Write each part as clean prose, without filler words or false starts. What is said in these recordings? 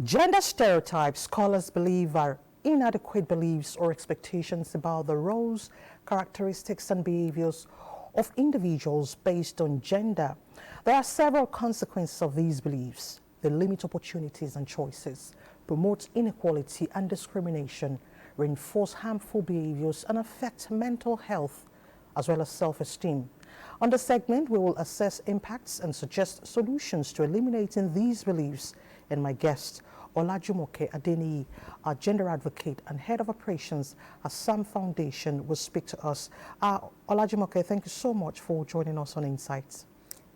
Gender stereotypes, scholars believe, are inadequate beliefs or expectations about the roles, characteristics, and behaviors of individuals based on gender. There are several consequences of these beliefs. They limit opportunities and choices, promote inequality and discrimination, reinforce harmful behaviors, and affect mental health as well as self-esteem. On this segment, we will assess impacts and suggest solutions to eliminating these beliefs. And my guest, Olajumoke Adeniyi, our gender advocate and head of operations at SAM Foundation, will speak to us. Olajumoke, thank you so much for joining us on Insights.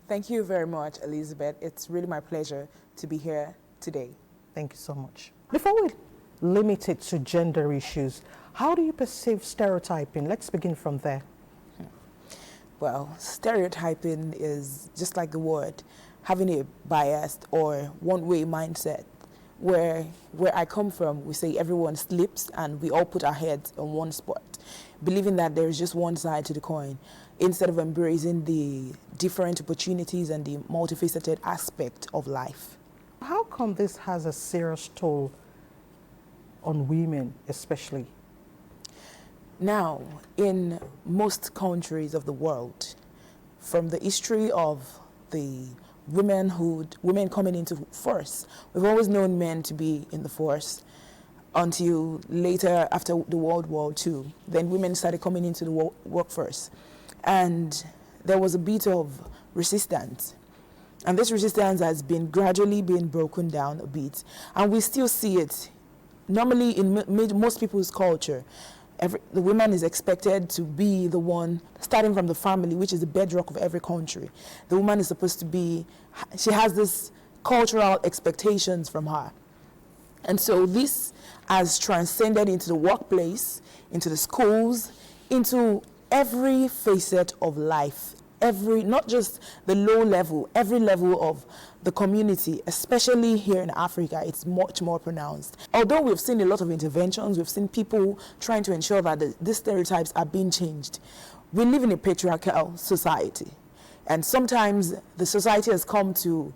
Thank you very much, Elizabeth. It's really my pleasure to be here today. Thank you so much. Before we limit it to gender issues, how do you perceive stereotyping? Let's begin from there. Well, stereotyping is just like the word, having a biased or one-way mindset. Where I come from, we say everyone sleeps and we all put our heads on one spot, believing that there is just one side to the coin, instead of embracing the different opportunities and the multifaceted aspect of life. How come this has a serious toll on women, especially? Now, in most countries of the world, from the history of the women coming into force, we've always known men to be in the force until later, after the World War II. Then women started coming into the workforce, and there was a bit of resistance. And this resistance has been gradually being broken down a bit, and we still see it. Normally, in most people's culture, the woman is expected to be the one, starting from the family, which is the bedrock of every country. The woman is supposed to be, she has this cultural expectations from her. And so this has transcended into the workplace, into the schools, into every facet of life, not just the low level, every level of the community, especially here in Africa, it's much more pronounced. Although we've seen a lot of interventions, we've seen people trying to ensure that these stereotypes are being changed. We live in a patriarchal society, and sometimes the society has come to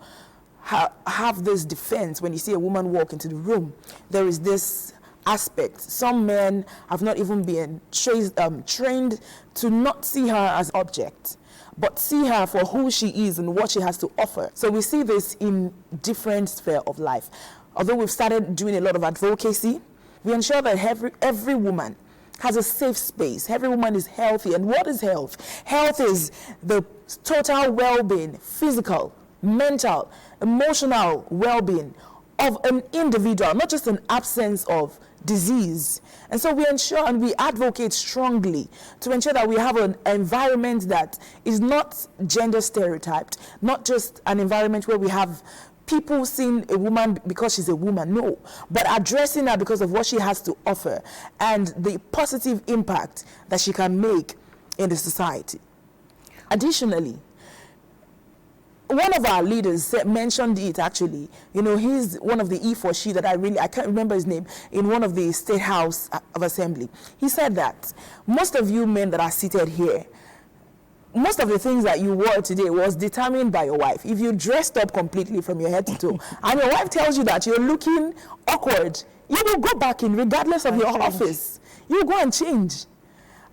have this defense. When you see a woman walk into the room, there is this aspect. Some men have not even been trained to not see her as an object, but see her for who she is and what she has to offer. So we see this in different spheres of life. Although we've started doing a lot of advocacy, we ensure that every woman has a safe space. Every woman is healthy. And what is health? Health is the total well-being, physical, mental, emotional well-being of an individual, not just an absence of disease. And so we ensure and we advocate strongly to ensure that we have an environment that is not gender stereotyped, not just an environment where we have people seeing a woman because she's a woman, no, but addressing her because of what she has to offer and the positive impact that she can make in the society. Additionally, one of our leaders mentioned it actually. You know, he's one of the E for she that I can't remember his name, in one of the State House of Assembly. He said that most of you men that are seated here, most of the things that you wore today was determined by your wife. If you dressed up completely from your head to toe, and your wife tells you that you're looking awkward, you will go back in regardless of your office. You go and change.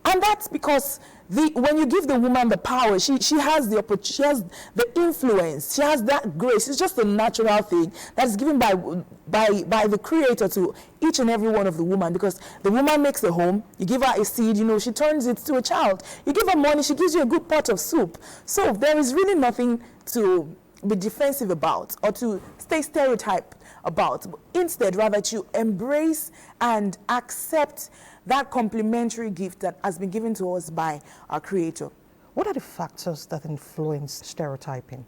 And that's because when you give the woman the power, she has the opportunity, she has the influence, she has that grace. It's just a natural thing that's given by the Creator to each and every one of the woman. Because the woman makes the home, you give her a seed, she turns it to a child. You give her money, she gives you a good pot of soup. So there is really nothing to be defensive about or to stay stereotyped about. Instead, rather, to embrace and accept that complementary gift that has been given to us by our Creator. What are the factors that influence stereotyping?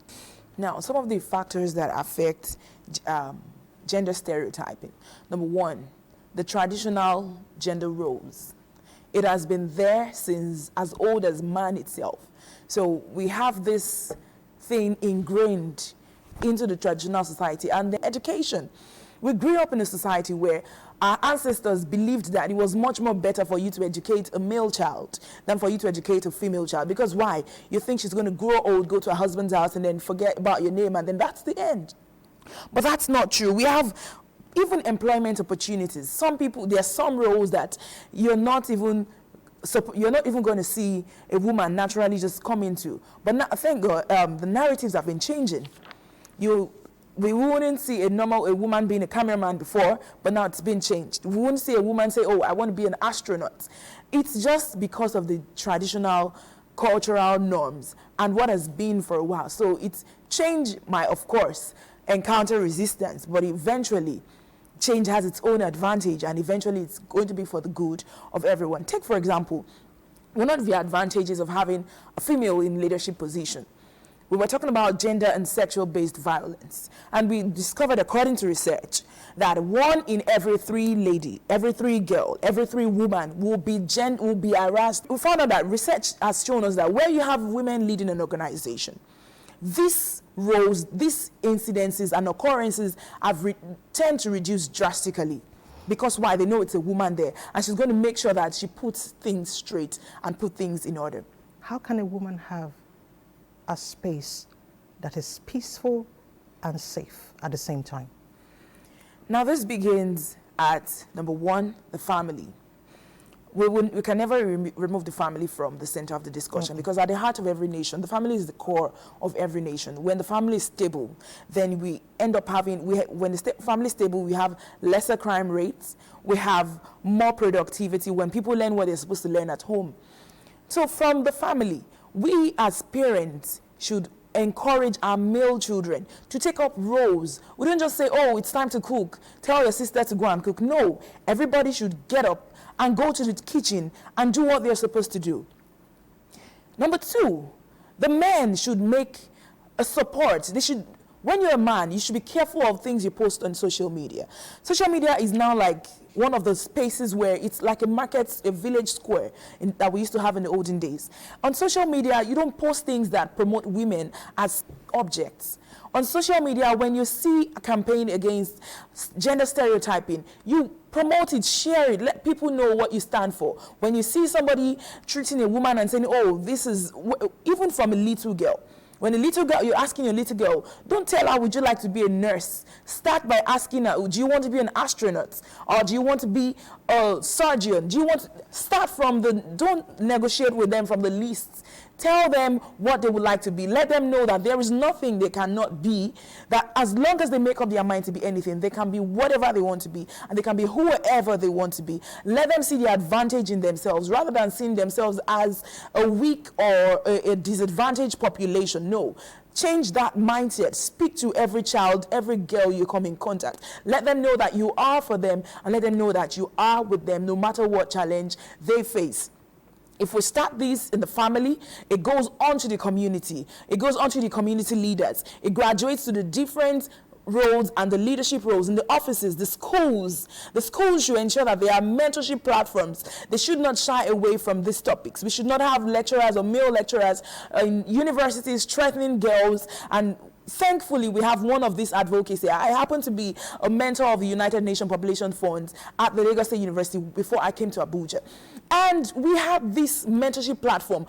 Now, some of the factors that affect gender stereotyping. Number one, the traditional gender roles. It has been there since as old as man itself. So we have this thing ingrained into the traditional society and the education. We grew up in a society where our ancestors believed that it was much more better for you to educate a male child than for you to educate a female child. Because why? You think she's going to grow old, go to her husband's house, and then forget about your name, and then that's the end. But that's not true. We have even employment opportunities. Some people, there are some roles that you're not even going to see a woman naturally just come into. But now, thank God, the narratives have been changing. We wouldn't see a woman being a cameraman before, but now it's been changed. We wouldn't see a woman say, oh, I want to be an astronaut. It's just because of the traditional cultural norms and what has been for a while. So it's change might, of course, encounter resistance, but eventually change has its own advantage, and eventually it's going to be for the good of everyone. Take, for example, one of the advantages of having a female in leadership position. We were talking about gender and sexual-based violence, and we discovered, according to research, that 1 in every 3 lady, every 3 girl, every 3 woman will be harassed. We found out that research has shown us that where you have women leading an organization, these roles, these incidences and occurrences tend to reduce drastically. Because why? They know it's a woman there, and she's going to make sure that she puts things straight and put things in order. How can a woman have a space that is peaceful and safe at the same time? Now, this begins at, number 1, the family. We can never remove the family from the center of the discussion, because at the heart of every nation, the family is the core of every nation. When the family is stable, then we end up having, when the family is stable, we have lesser crime rates, we have more productivity when people learn what they're supposed to learn at home. So from the family, we as parents should encourage our male children to take up roles. We don't just say, oh, it's time to cook, tell your sister to go and cook. No, everybody should get up and go to the kitchen and do what they're supposed to do. Number 2, the men should make a support. When you're a man, you should be careful of things you post on social media. Social media is now like one of the spaces where it's like a market, a village square that we used to have in the olden days. On social media, you don't post things that promote women as objects. On social media, when you see a campaign against gender stereotyping, you promote it, share it, let people know what you stand for. When you see somebody treating a woman and saying, oh, this is, even from a little girl, when a little girl, you're asking your little girl, don't tell her, would you like to be a nurse? Start by asking her, do you want to be an astronaut? Or do you want to be a surgeon? Start from don't negotiate with them from the least. Tell them what they would like to be. Let them know that there is nothing they cannot be, that as long as they make up their mind to be anything, they can be whatever they want to be, and they can be whoever they want to be. Let them see the advantage in themselves, rather than seeing themselves as a weak or a disadvantaged population. No. Change that mindset. Speak to every child, every girl you come in contact. Let them know that you are for them, and let them know that you are with them no matter what challenge they face. If we start this in the family, it goes on to the community. It goes on to the community leaders. It graduates to the different roles and the leadership roles in the offices, the schools. The schools should ensure that there are mentorship platforms. They should not shy away from these topics. We should not have lecturers or male lecturers in universities threatening girls. And thankfully, we have one of these advocacy. I happen to be a mentor of the United Nations Population Fund at the Lagos State University before I came to Abuja. And we have this mentorship platform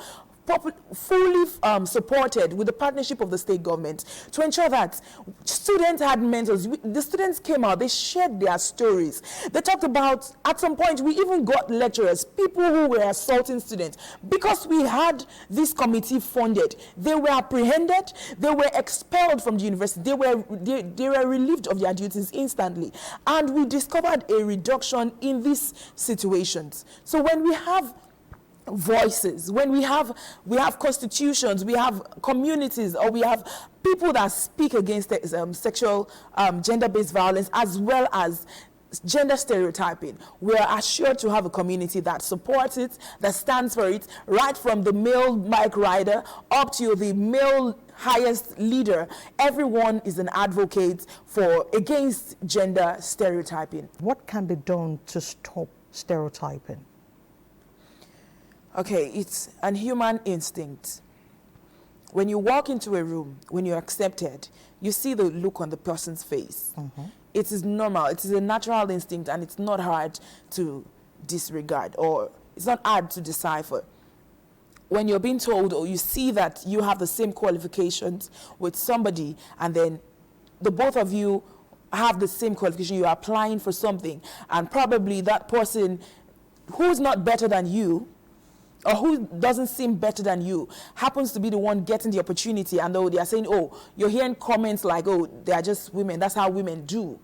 fully supported with the partnership of the state government to ensure that students had mentors. The students came out, they shared their stories. They talked about, at some point, we even got lecturers, people who were assaulting students. Because we had this committee funded, they were apprehended, they were expelled from the university, they were relieved of their duties instantly. And we discovered a reduction in these situations. So when we have voices, when we have constitutions, we have communities, or we have people that speak against sexual gender-based violence as well as gender stereotyping, we are assured to have a community that supports it, that stands for it, right from the male bike rider up to the male highest leader. Everyone is an advocate against gender stereotyping. What can be done to stop stereotyping? Okay, it's an human instinct. When you walk into a room, when you're accepted, you see the look on the person's face. Mm-hmm. It is normal. It is a natural instinct, and it's not hard to disregard, or it's not hard to decipher. When you're being told, or you see that you have the same qualifications with somebody, and then the both of you have the same qualification, you're applying for something, and probably that person who's not better than you, or who doesn't seem better than you, happens to be the one getting the opportunity, and though they are saying, oh, you're hearing comments like, oh, they are just women, that's how women do.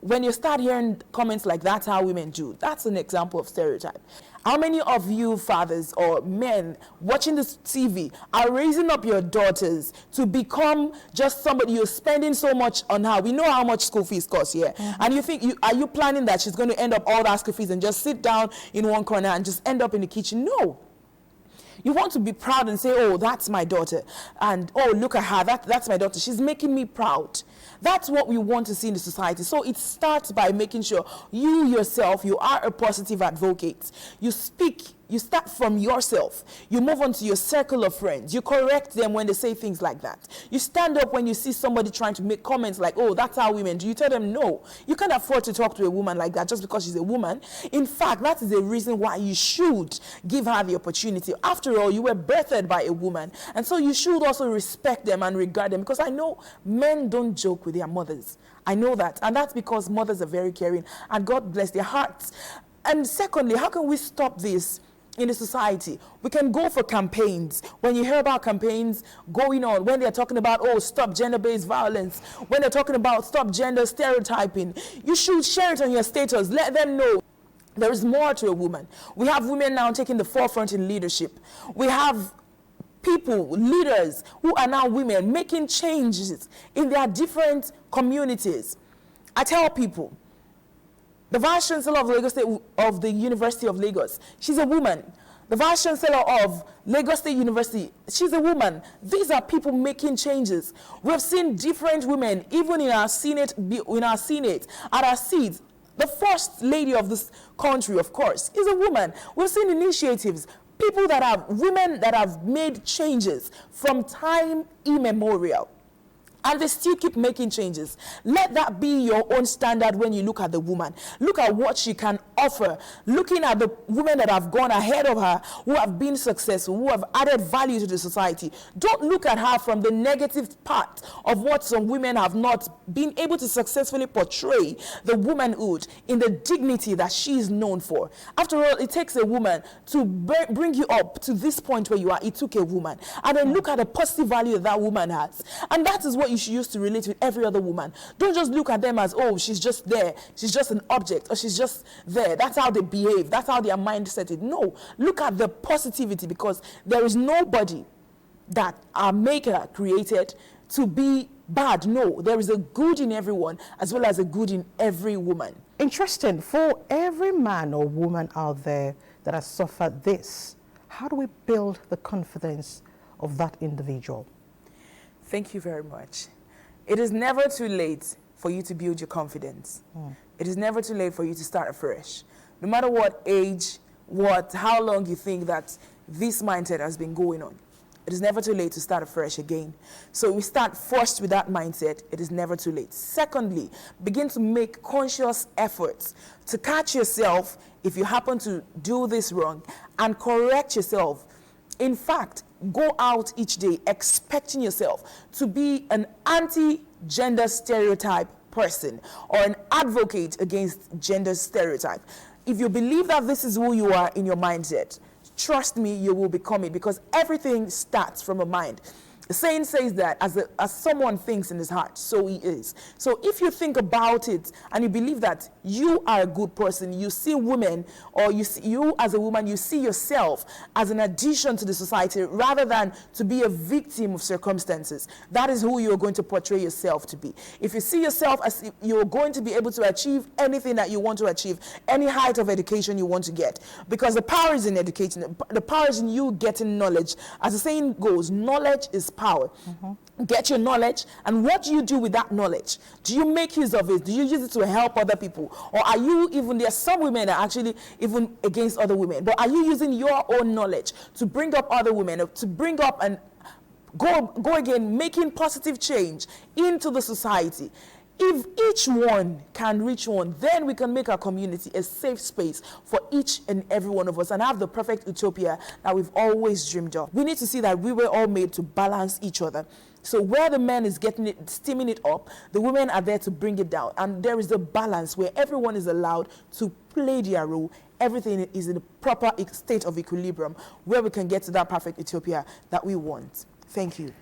When you start hearing comments like that's how women do, that's an example of stereotype. How many of you fathers or men watching this TV are raising up your daughters to become just somebody you're spending so much on her? We know how much school fees cost here. And you think, are you planning that she's going to end up all that school fees and just sit down in one corner and just end up in the kitchen? No. You want to be proud and say, oh, that's my daughter. And, oh, look at her, that's my daughter. She's making me proud. That's what we want to see in the society. So it starts by making sure you yourself, you are a positive advocate. You speak, you start from yourself. You move on to your circle of friends. You correct them when they say things like that. You stand up when you see somebody trying to make comments like, oh, that's how women do. You tell them, no, you can't afford to talk to a woman like that just because she's a woman. In fact, that is the reason why you should give her the opportunity. After all, you were birthed by a woman. And so you should also respect them and regard them, because I know men don't joke with their mothers. I know that. And that's because mothers are very caring, and God bless their hearts. And secondly, how can we stop this in the society? We can go for campaigns. When you hear about campaigns going on, when they're talking about, oh, stop gender-based violence, when they're talking about stop gender stereotyping, you should share it on your status. Let them know there is more to a woman. We have women now taking the forefront in leadership. We have people, leaders, who are now women, making changes in their different communities. I tell people, the Vice Chancellor of Lagos State, of the University of Lagos, she's a woman. The Vice Chancellor of Lagos State University, she's a woman. These are people making changes. We have seen different women, even in our Senate, at our seats. The First Lady of this country, of course, is a woman. We've seen initiatives, women that have made changes from time immemorial. And they still keep making changes. Let that be your own standard when you look at the woman. Look at what she can offer. Looking at the women that have gone ahead of her, who have been successful, who have added value to the society. Don't look at her from the negative part of what some women have not been able to successfully portray the womanhood in the dignity that she is known for. After all, it takes a woman to bring you up to this point where you are. It took a woman. And then look at the positive value that woman has. And that is what you should use to relate with every other woman. Don't just look at them as, oh, she's just there, she's just an object, or she's just there. That's how they behave, that's how their mindset is. No, look at the positivity, because there is nobody that our maker created to be bad. No, there is a good in everyone as well as a good in every woman. Interesting. For every man or woman out there that has suffered this, how do we build the confidence of that individual? Thank you very much. It is never too late for you to build your confidence. It is never too late for you to start afresh. No matter what age, how long you think that this mindset has been going on, it is never too late to start afresh again. So we start first with that mindset. It is never too late. Secondly, begin to make conscious efforts to catch yourself if you happen to do this wrong and correct yourself. In fact, go out each day expecting yourself to be an anti-gender stereotype person or an advocate against gender stereotype. If you believe that this is who you are in your mindset, trust me, you will become it, because everything starts from a mind. The saying says that as someone thinks in his heart, so he is. So if you think about it and you believe that you are a good person, you see women, or you as a woman, you see yourself as an addition to the society rather than to be a victim of circumstances, that is who you're going to portray yourself to be. If you see yourself as if you're going to be able to achieve anything that you want to achieve, any height of education you want to get, because the power is in education, the power is in you getting knowledge. As the saying goes, knowledge is power. Get your knowledge, and what do you do with that knowledge? Do you make use of it? Do you use it to help other people? Or are you even, there are some women that are actually even against other women, but are you using your own knowledge to bring up other women, to bring up and go again, making positive change into the society? If each one can reach one, then we can make our community a safe space for each and every one of us and have the perfect utopia that we've always dreamed of. We need to see that we were all made to balance each other. So where the man is getting it, steaming it up, the women are there to bring it down. And there is a balance where everyone is allowed to play their role. Everything is in a proper state of equilibrium where we can get to that perfect utopia that we want. Thank you.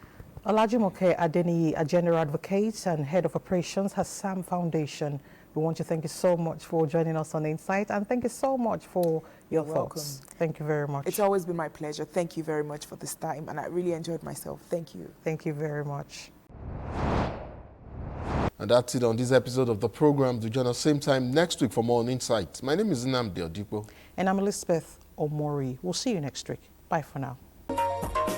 Olajumoke Adeni, a general advocate and head of operations, Hassam Foundation. We want to thank you so much for joining us on Insight, and thank you so much for your thoughts. Thank you very much. It's always been my pleasure. Thank you very much for this time, and I really enjoyed myself. Thank you. Thank you very much. And that's it on this episode of the program. Do join us same time next week for more on Insight. My name is Nnamdi Odipo. And I'm Elizabeth Omori. We'll see you next week. Bye for now.